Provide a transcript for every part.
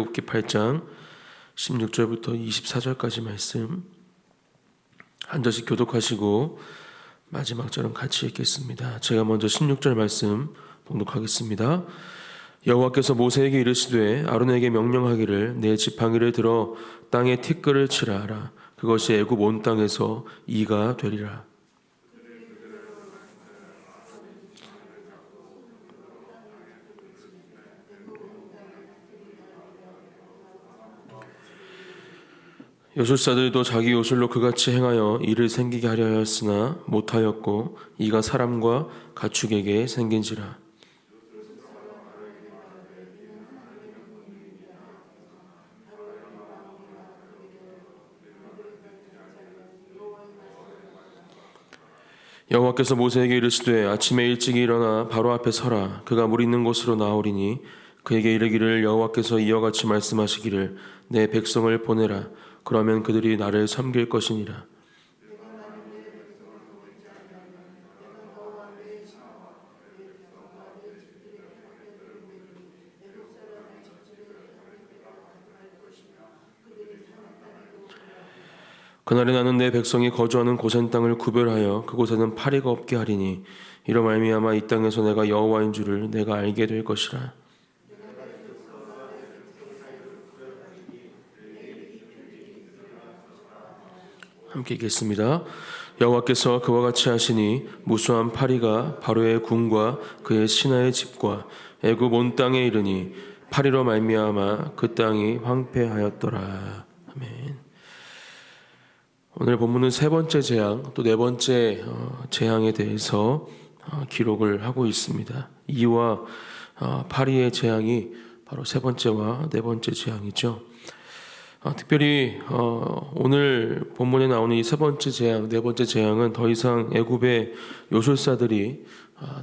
출애굽기 8장 16절부터 24절까지 말씀 한 절씩 교독하시고 마지막 절은 같이 읽겠습니다. 제가 먼저 16절 말씀 봉독하겠습니다. 여호와께서 모세에게 이르시되 아론에게 명령하기를 내 지팡이를 들어 땅에 티끌을 치라 하라. 그것이 애굽 온 땅에서 이가 되리라. 요술사들도 자기 요술로 그같이 행하여 이를 생기게 하려 하였으나 못하였고 이가 사람과 가축에게 생긴지라. 여호와께서 모세에게 이르시되 아침에 일찍 일어나 바로 앞에 서라. 그가 물 있는 곳으로 나오리니 그에게 이르기를 여호와께서 이와 같이 말씀하시기를 내 백성을 보내라. 그러면 그들이 나를 섬길 것이니라. 그날에 나는 내 백성이 거주하는 고센 땅을 구별하여 그곳에는 파리가 없게 하리니 이로 말미암아 이 땅에서 내가 여호와인 줄을 내가 알게 될 것이라. 함께 읽겠습니다. 여호와께서 그와 같이 하시니 무수한 파리가 바로의 궁과 그의 신하의 집과 애굽 온 땅에 이르니 파리로 말미암아 그 땅이 황폐하였더라. 아멘. 오늘 본문은 세 번째 재앙, 또 네 번째 재앙에 대해서 기록을 하고 있습니다. 이와 파리의 재앙이 바로 세 번째와 네 번째 재앙이죠. 특별히 오늘 본문에 나오는 이 세 번째 재앙, 네 번째 재앙은 더 이상 애굽의 요술사들이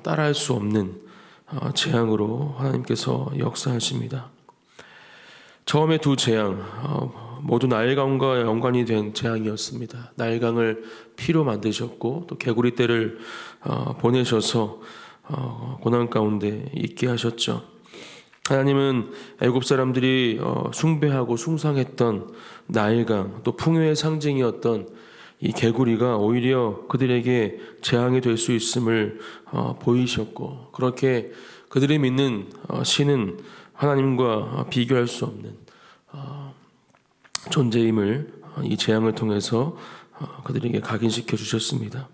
따라할 수 없는 재앙으로 하나님께서 역사하십니다. 처음에 두 재앙 모두 나일강과 연관이 된 재앙이었습니다. 나일강을 피로 만드셨고 또 개구리 떼를 보내셔서 고난 가운데 있게 하셨죠. 하나님은 애굽 사람들이 숭배하고 숭상했던 나일강, 또 풍요의 상징이었던 이 개구리가 오히려 그들에게 재앙이 될 수 있음을 보이셨고, 그렇게 그들이 믿는 신은 하나님과 비교할 수 없는 존재임을 이 재앙을 통해서 그들에게 각인시켜 주셨습니다.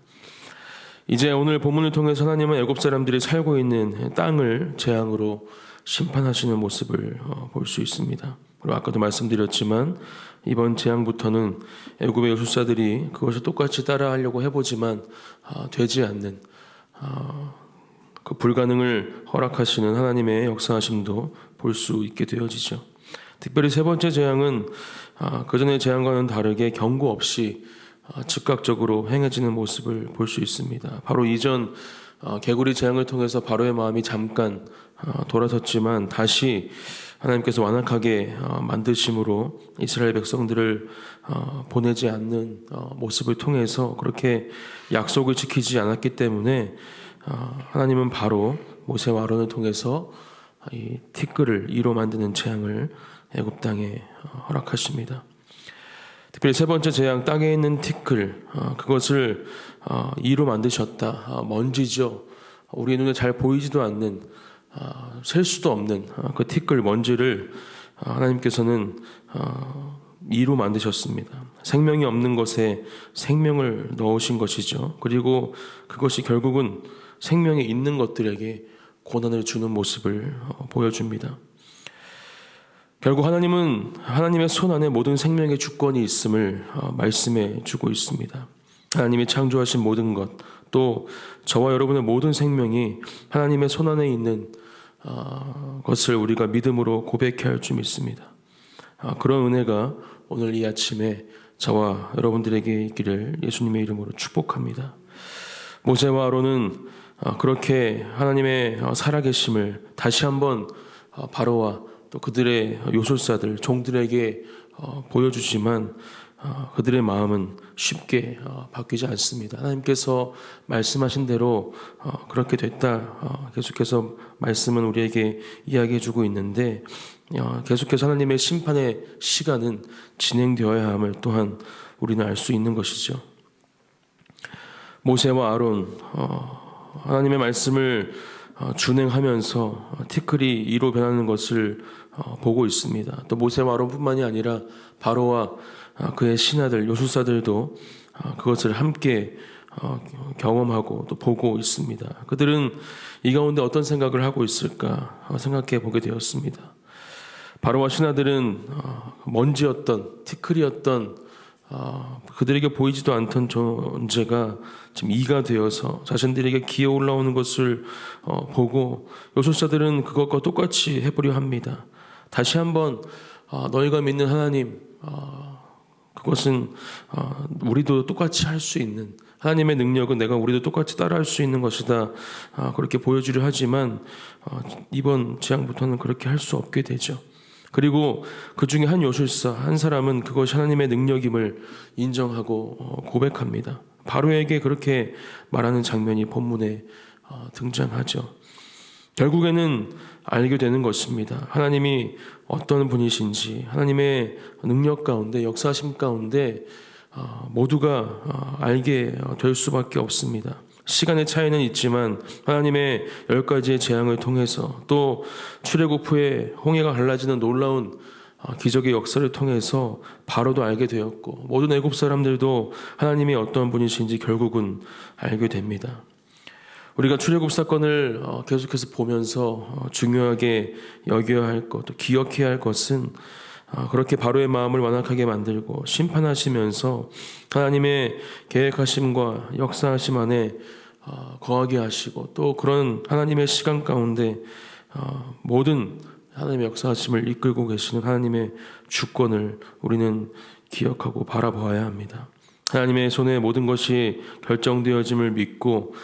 이제 오늘 본문을 통해서 하나님은 애굽 사람들이 살고 있는 땅을 재앙으로 심판하시는 모습을 볼 수 있습니다. 그리고 아까도 말씀드렸지만 이번 재앙부터는 애굽의 요술사들이 그것을 똑같이 따라하려고 해보지만 되지 않는 그 불가능을 허락하시는 하나님의 역사하심도 볼 수 있게 되어지죠. 특별히 세 번째 재앙은 그전의 재앙과는 다르게 경고 없이 즉각적으로 행해지는 모습을 볼 수 있습니다. 바로 이전 개구리 재앙을 통해서 바로의 마음이 잠깐 돌아섰지만 다시 하나님께서 완악하게 만드심으로 이스라엘 백성들을 보내지 않는 모습을 통해서 그렇게 약속을 지키지 않았기 때문에 하나님은 바로 모세와 아론을 통해서 이 티끌을 이로 만드는 재앙을 애굽 땅에 허락하십니다. 특별히 세 번째 재앙, 땅에 있는 티끌, 그것을 이로 만드셨다. 먼지죠. 우리 눈에 잘 보이지도 않는, 셀 수도 없는 그 티끌 먼지를 하나님께서는 이로 만드셨습니다. 생명이 없는 것에 생명을 넣으신 것이죠. 그리고 그것이 결국은 생명이 있는 것들에게 고난을 주는 모습을 보여줍니다. 결국 하나님은 하나님의 손 안에 모든 생명의 주권이 있음을 말씀해 주고 있습니다. 하나님이 창조하신 모든 것, 또 저와 여러분의 모든 생명이 하나님의 손 안에 있는 것을 우리가 믿음으로 고백해야 할 줄 믿습니다. 그런 은혜가 오늘 이 아침에 저와 여러분들에게 있기를 예수님의 이름으로 축복합니다. 모세와 아론은 그렇게 하나님의 살아계심을 다시 한번 바로와 또 그들의 요술사들, 종들에게 보여주지만 그들의 마음은 쉽게 바뀌지 않습니다. 하나님께서 말씀하신 대로 그렇게 됐다. 계속해서 말씀은 우리에게 이야기해주고 있는데 계속해서 하나님의 심판의 시간은 진행되어야 함을 또한 우리는 알 수 있는 것이죠. 모세와 아론, 하나님의 말씀을 준행하면서 티끌이 이로 변하는 것을 보고 있습니다. 또 모세와 아론뿐만이 아니라 바로와 그의 신하들, 요술사들도 그것을 함께 경험하고 또 보고 있습니다. 그들은 이 가운데 어떤 생각을 하고 있을까 생각해 보게 되었습니다. 바로와 신하들은 먼지였던, 티끌이었던 그들에게 보이지도 않던 존재가 지금 이가 되어서 자신들에게 기어 올라오는 것을 보고 요술사들은 그것과 똑같이 해보려 합니다. 다시 한번 너희가 믿는 하나님, 그것은 우리도 똑같이 할 수 있는 하나님의 능력은 내가 우리도 똑같이 따라할 수 있는 것이다. 그렇게 보여주려 하지만 이번 재앙부터는 그렇게 할 수 없게 되죠. 그리고 그 중에 한 요술사, 한 사람은 그것이 하나님의 능력임을 인정하고 고백합니다. 바로에게 그렇게 말하는 장면이 본문에 등장하죠. 결국에는 알게 되는 것입니다. 하나님이 어떤 분이신지, 하나님의 능력 가운데, 역사하심 가운데 모두가 알게 될 수밖에 없습니다. 시간의 차이는 있지만 하나님의 10가지의 재앙을 통해서 또 출애굽 후에 홍해가 갈라지는 놀라운 기적의 역사를 통해서 바로도 알게 되었고 모든 애굽 사람들도 하나님이 어떤 분이신지 결국은 알게 됩니다. 우리가 출애굽 사건을 계속해서 보면서 중요하게 여겨야 할 것, 또 기억해야 할 것은 그렇게 바로의 마음을 완악하게 만들고 심판하시면서 하나님의 계획하심과 역사하심 안에 거하게 하시고 또 그런 하나님의 시간 가운데 모든 하나님의 역사하심을 이끌고 계시는 하나님의 주권을 우리는 기억하고 바라보아야 합니다. 하나님의 손에 모든 것이 결정되어짐을 믿고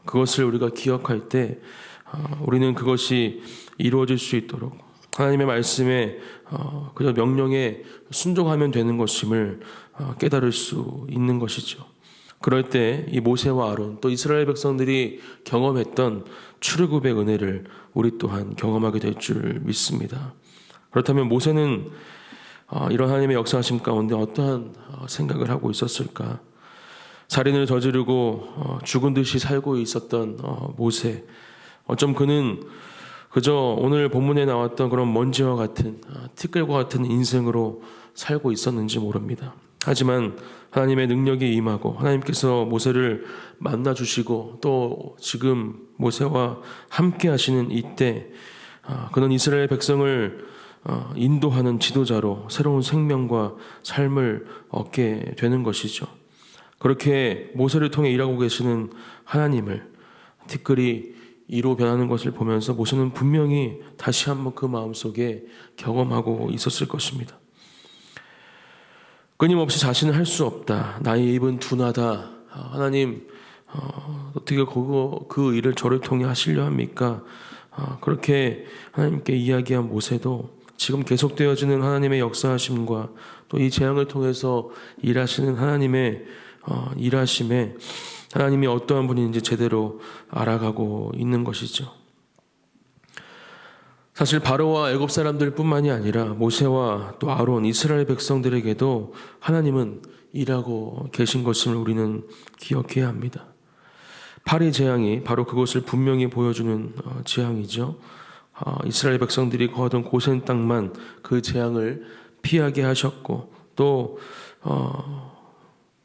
그것을 우리가 기억할 때 우리는 그것이 이루어질 수 있도록 하나님의 말씀에 그저 명령에 순종하면 되는 것임을 깨달을 수 있는 것이죠. 그럴 때 이 모세와 아론 또 이스라엘 백성들이 경험했던 출애굽의 은혜를 우리 또한 경험하게 될 줄 믿습니다. 그렇다면 모세는 이런 하나님의 역사하심 가운데 어떠한 생각을 하고 있었을까? 살인을 저지르고 죽은 듯이 살고 있었던 모세, 어쩜 그는 그저 오늘 본문에 나왔던 그런 먼지와 같은 티끌과 같은 인생으로 살고 있었는지 모릅니다. 하지만 하나님의 능력이 임하고 하나님께서 모세를 만나주시고 또 지금 모세와 함께 하시는 이때 그는 이스라엘 백성을 인도하는 지도자로 새로운 생명과 삶을 얻게 되는 것이죠. 그렇게 모세를 통해 일하고 계시는 하나님을 티끌이 이로 변하는 것을 보면서 모세는 분명히 다시 한번 그 마음속에 경험하고 있었을 것입니다. 끊임없이 자신은 할 수 없다. 나의 입은 둔하다. 하나님 어떻게 그 일을 저를 통해 하시려 합니까? 그렇게 하나님께 이야기한 모세도 지금 계속되어지는 하나님의 역사하심과 또 이 재앙을 통해서 일하시는 하나님의 일하심에 하나님이 어떠한 분인지 제대로 알아가고 있는 것이죠. 사실 바로와 애굽 사람들뿐만이 아니라 모세와 또 아론, 이스라엘 백성들에게도 하나님은 일하고 계신 것을 우리는 기억해야 합니다. 파리 재앙이 바로 그것을 분명히 보여주는 재앙이죠. 이스라엘 백성들이 거하던 고센 땅만 그 재앙을 피하게 하셨고 또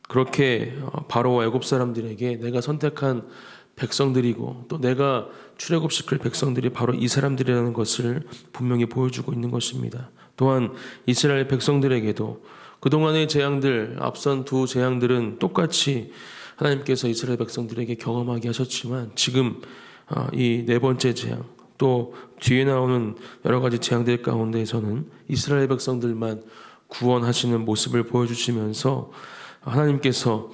그렇게 바로와 애굽 사람들에게 내가 선택한 백성들이고 또 내가 출애굽시킬 백성들이 바로 이 사람들이라는 것을 분명히 보여주고 있는 것입니다. 또한 이스라엘 백성들에게도 그동안의 재앙들, 앞선 두 재앙들은 똑같이 하나님께서 이스라엘 백성들에게 경험하게 하셨지만 지금 이 네 번째 재앙 또 뒤에 나오는 여러 가지 재앙들 가운데에서는 이스라엘 백성들만 구원하시는 모습을 보여주시면서 하나님께서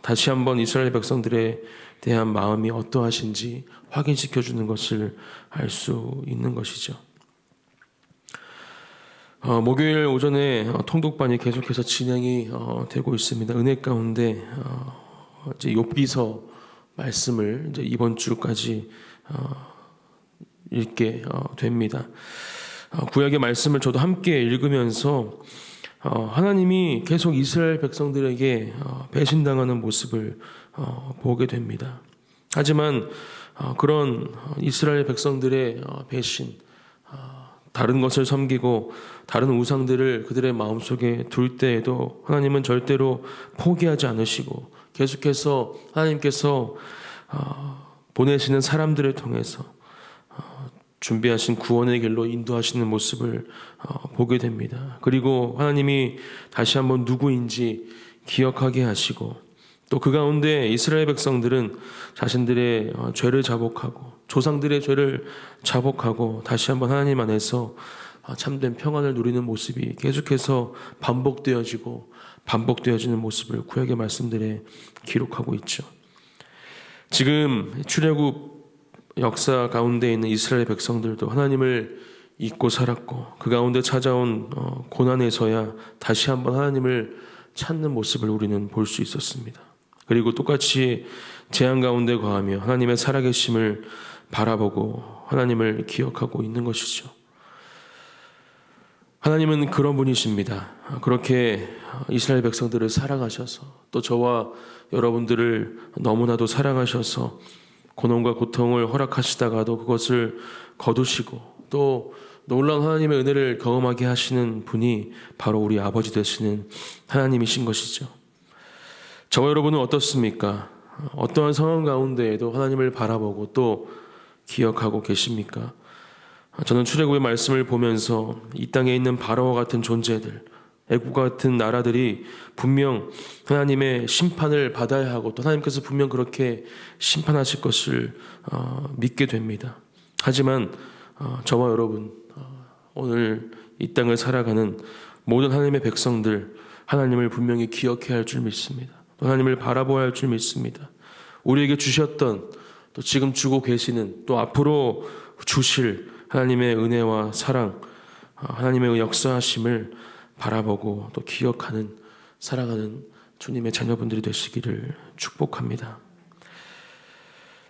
다시 한번 이스라엘 백성들에 대한 마음이 어떠하신지 확인시켜주는 것을 알 수 있는 것이죠. 목요일 오전에 통독반이 계속해서 진행이 되고 있습니다. 은혜 가운데 이제 욥기서 말씀을 이제 이번 주까지 읽게 됩니다. 구약의 말씀을 저도 함께 읽으면서 하나님이 계속 이스라엘 백성들에게 배신당하는 모습을 보게 됩니다. 하지만 그런 이스라엘 백성들의 배신, 다른 것을 섬기고 다른 우상들을 그들의 마음속에 둘 때에도 하나님은 절대로 포기하지 않으시고 계속해서 하나님께서 보내시는 사람들을 통해서 준비하신 구원의 길로 인도하시는 모습을 보게 됩니다. 그리고 하나님이 다시 한번 누구인지 기억하게 하시고 또 그 가운데 이스라엘 백성들은 자신들의 죄를 자복하고 조상들의 죄를 자복하고 다시 한번 하나님 안에서 참된 평안을 누리는 모습이 계속해서 반복되어지는 모습을 구약의 말씀들에 기록하고 있죠. 지금 출애굽 역사 가운데 있는 이스라엘 백성들도 하나님을 잊고 살았고 그 가운데 찾아온 고난에서야 다시 한번 하나님을 찾는 모습을 우리는 볼 수 있었습니다. 그리고 똑같이 재앙 가운데 거하며 하나님의 살아계심을 바라보고 하나님을 기억하고 있는 것이죠. 하나님은 그런 분이십니다. 그렇게 이스라엘 백성들을 사랑하셔서 또 저와 여러분들을 너무나도 사랑하셔서 고난과 고통을 허락하시다가도 그것을 거두시고 또 놀라운 하나님의 은혜를 경험하게 하시는 분이 바로 우리 아버지 되시는 하나님이신 것이죠. 저와 여러분은 어떻습니까? 어떠한 상황 가운데에도 하나님을 바라보고 또 기억하고 계십니까? 저는 출애굽의 말씀을 보면서 이 땅에 있는 바로와 같은 존재들, 애국과 같은 나라들이 분명 하나님의 심판을 받아야 하고 또 하나님께서 분명 그렇게 심판하실 것을 믿게 됩니다. 하지만 저와 여러분, 오늘 이 땅을 살아가는 모든 하나님의 백성들, 하나님을 분명히 기억해야 할 줄 믿습니다. 또 하나님을 바라보아야 할 줄 믿습니다. 우리에게 주셨던 또 지금 주고 계시는 또 앞으로 주실 하나님의 은혜와 사랑, 하나님의 역사하심을 바라보고 또 기억하는 사랑하는 주님의 자녀분들이 되시기를 축복합니다.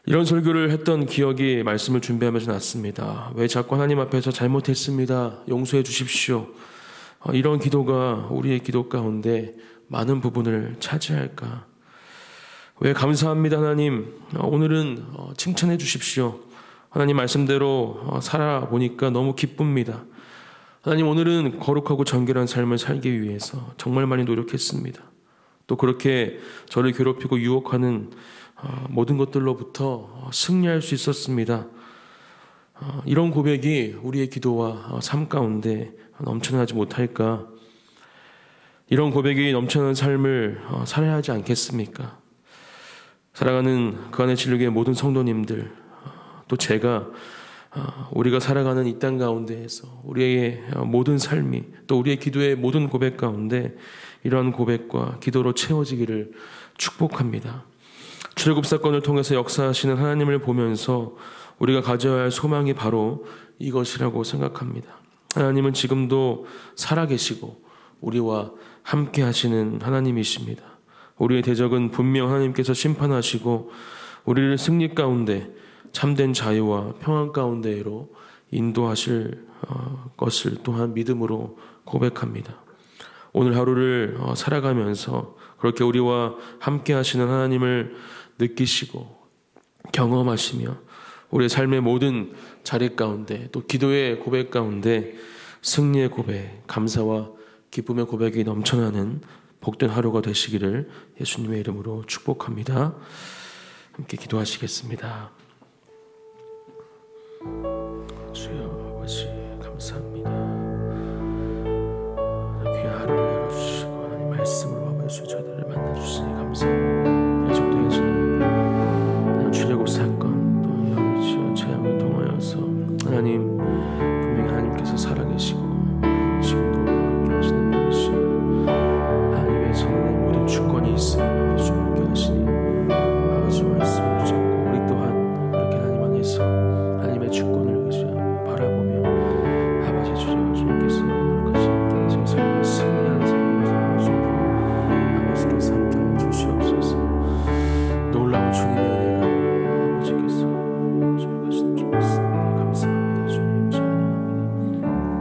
이런 설교를 했던 기억이 말씀을 준비하면서 났습니다. 왜 자꾸 하나님 앞에서 잘못했습니다, 용서해 주십시오, 이런 기도가 우리의 기도 가운데 많은 부분을 차지할까? 왜 감사합니다 하나님, 오늘은 칭찬해 주십시오, 하나님 말씀대로 살아보니까 너무 기쁩니다, 하나님 오늘은 거룩하고 정결한 삶을 살기 위해서 정말 많이 노력했습니다, 또 그렇게 저를 괴롭히고 유혹하는 모든 것들로부터 승리할 수 있었습니다, 이런 고백이 우리의 기도와 삶 가운데 넘쳐나지 못할까? 이런 고백이 넘쳐나는 삶을 살아야 하지 않겠습니까? 사랑하는 그 안에 진리교회 모든 성도님들, 또 제가 우리가 살아가는 이 땅 가운데에서 우리의 모든 삶이 또 우리의 기도의 모든 고백 가운데 이러한 고백과 기도로 채워지기를 축복합니다. 출애굽 사건을 통해서 역사하시는 하나님을 보면서 우리가 가져야 할 소망이 바로 이것이라고 생각합니다. 하나님은 지금도 살아계시고 우리와 함께 하시는 하나님이십니다. 우리의 대적은 분명 하나님께서 심판하시고 우리를 승리 가운데 참된 자유와 평안 가운데로 인도하실 것을 또한 믿음으로 고백합니다. 오늘 하루를 살아가면서 그렇게 우리와 함께 하시는 하나님을 느끼시고 경험하시며 우리의 삶의 모든 자리 가운데 또 기도의 고백 가운데 승리의 고백, 감사와 기쁨의 고백이 넘쳐나는 복된 하루가 되시기를 예수님의 이름으로 축복합니다. 함께 기도하시겠습니다. 주여 아버지 감사합니다. 귀한 하루를 열어주시고 하나님 말씀으로 아버지 저희들을 만나주시니 감사합니다. 계속되어지는 출애굽 사건 또 아버지 재앙을 통하여서 하나님 분명히 하나님께서 살아계시고 지금도 함께하시는 분이시고 하나님의 손에 모든 주권이 있으니 아버지 주님께 하시니 아버지 말씀을 붙잡고 우리 또한 그렇게 하나님 안에서 하나님의 주권을 의지하며 바라보며 아버지 주님께서 그렇게 하시는 삶을 승리하는 삶을 살아가시고 아버지께서 함께하여 주시옵소서. 놀라운 주님의 은혜가 아버지께서 저희가 하시는 줄 믿습니다. 감사합니다. 주님 찬양합니다.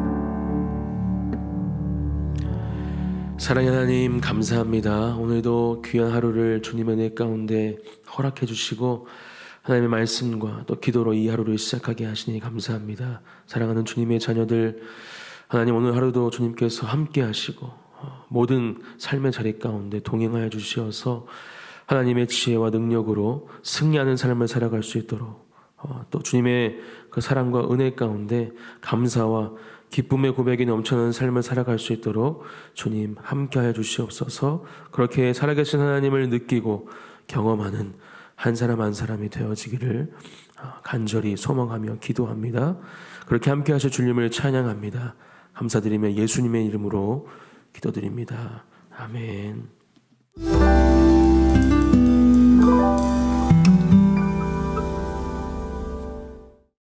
감사합니다. 오늘도 귀한 하루를 주님의 은혜 가운데 허락해 주시고 하나님의 말씀과 또 기도로 이 하루를 시작하게 하시니 감사합니다. 사랑하는 주님의 자녀들, 하나님 오늘 하루도 주님께서 함께 하시고 모든 삶의 자리 가운데 동행하여 주시어서 하나님의 지혜와 능력으로 승리하는 삶을 살아갈 수 있도록 또 주님의 그 사랑과 은혜 가운데 감사와 기쁨의 고백이 넘쳐나는 삶을 살아갈 수 있도록 주님 함께하여 주시옵소서. 그렇게 살아계신 하나님을 느끼고 경험하는 한 사람 한 사람이 되어지기를 간절히 소망하며 기도합니다. 그렇게 함께하실 주님을 찬양합니다. 감사드리며 예수님의 이름으로 기도드립니다. 아멘.